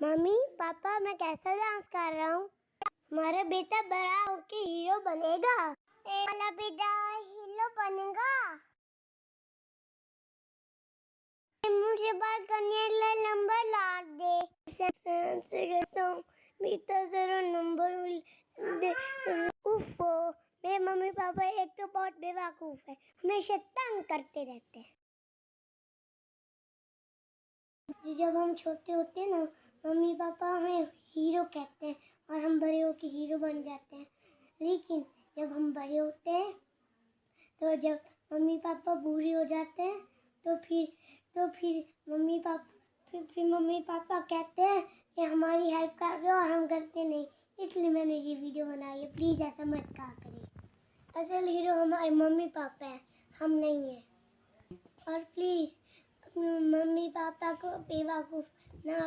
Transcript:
Mummy papa मैं कैसा dance कर रहा हूँ? हमारा बेटा बड़ा होके हीरो बनेगा। मेरा बेटा हीरो बनेगा। मुझे बात करने का नंबर ला दे। से कहता हूँ बेटा जरा नंबर दे। मेरे मम्मी पापा एक तो बहुत बेवकूफ है, हमेशा तंग करते रहते हैं। जब हम छोटे होते हैं ना, मम्मी पापा हमें हीरो कहते हैं और हम बड़े होकर हीरो बन जाते हैं। लेकिन जब हम बड़े होते हैं तो जब मम्मी पापा बूढ़े हो जाते हैं तो फिर मम्मी पापा कहते हैं कि हमारी हेल्प कर दो और हम करते नहीं। इसलिए मैंने ये वीडियो बनाई है। प्लीज़ ऐसा मत कहा करें। असल हीरो हमारे मम्मी पापा हैं, हम नहीं हैं। और प्लीज़ अपने मम्मी पापा को बेवकूफ़ ना